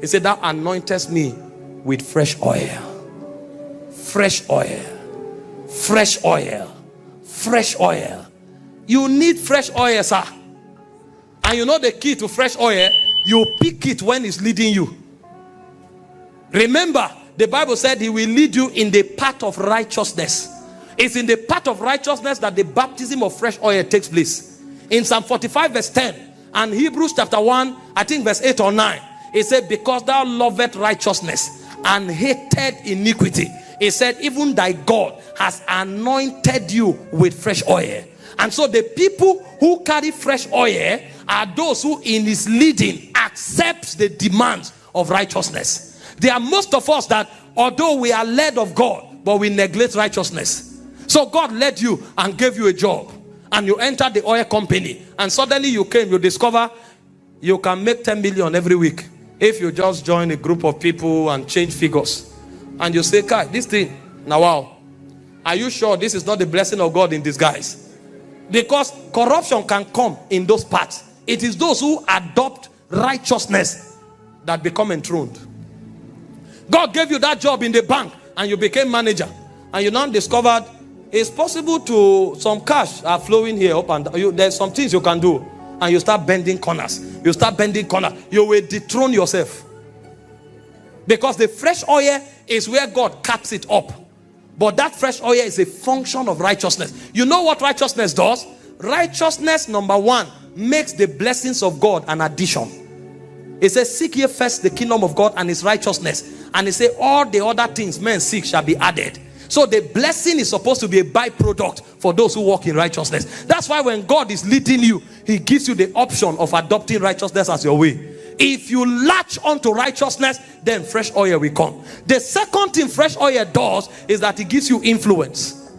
He said, thou anointest me with fresh oil. Fresh oil. Fresh oil. Fresh oil. You need fresh oil, sir. And you know the key to fresh oil? You pick it when it's leading you. Remember, the Bible said he will lead you in the path of righteousness. It's in the path of righteousness that the baptism of fresh oil takes place. In Psalm 45 verse 10 and Hebrews chapter 1, I think verse 8 or 9, it said, because thou lovest righteousness and hated iniquity, it said, even thy God has anointed you with fresh oil. And so the people who carry fresh oil are those who in his leading accept the demands of righteousness. There are most of us that although we are led of God, but we neglect righteousness. So God led you and gave you a job, and you entered the oil company, and suddenly you discover you can make 10 million every week if you just join a group of people and change figures. And you say, Kai, this thing, now wow, are you sure this is not the blessing of God in disguise? Because corruption can come in those parts. It is those who adopt righteousness that become enthroned. God gave you that job in the bank and you became manager, and you now discovered it's possible to, some cash are flowing here up and down. There's some things you can do, and you start bending corners. You start bending corners. You will dethrone yourself. Because the fresh oil is where God caps it up. But that fresh oil is a function of righteousness. You know what righteousness does? Righteousness, number one, makes the blessings of God an addition. It says, seek ye first the kingdom of God and his righteousness. And it says, all the other things men seek shall be added. So the blessing is supposed to be a byproduct for those who walk in righteousness. That's why when God is leading you, he gives you the option of adopting righteousness as your way. If you latch onto righteousness, then fresh oil will come. The second thing fresh oil does is that it gives you influence.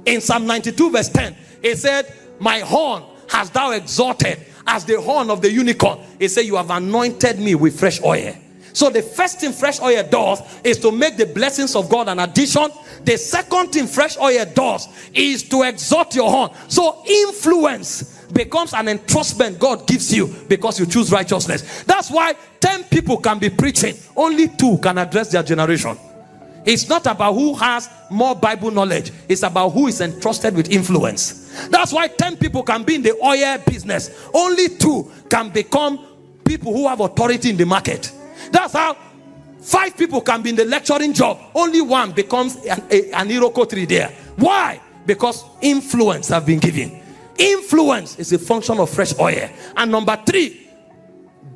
In Psalm 92 verse 10, it said, my horn hast thou exalted as the horn of the unicorn. It said, you have anointed me with fresh oil. So the first thing fresh oil does is to make the blessings of God an addition. The second thing fresh oil does is to exalt your horn. So influence becomes an entrustment God gives you because you choose righteousness. That's why 10 people can be preaching, only 2 can address their generation. It's not about who has more Bible knowledge. It's about who is entrusted with influence. That's why 10 people can be in the oil business. Only 2 can become people who have authority in the market. That's how 5 people can be in the lecturing job. Only 1 becomes an Orokpo tree there. Why? Because influence have been given. Influence is a function of fresh oil. And number 3,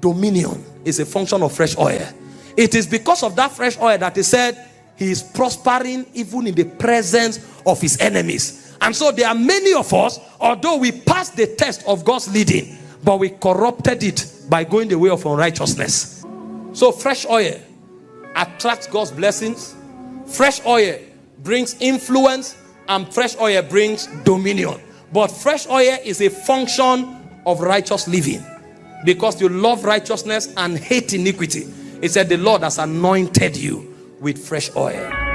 dominion is a function of fresh oil. It is because of that fresh oil that he said he is prospering even in the presence of his enemies. And so there are many of us, although we passed the test of God's leading, but we corrupted it by going the way of unrighteousness. So fresh oil attracts God's blessings. Fresh oil brings influence, and fresh oil brings dominion. But fresh oil is a function of righteous living, because you love righteousness and hate iniquity. It said the Lord has anointed you with fresh oil.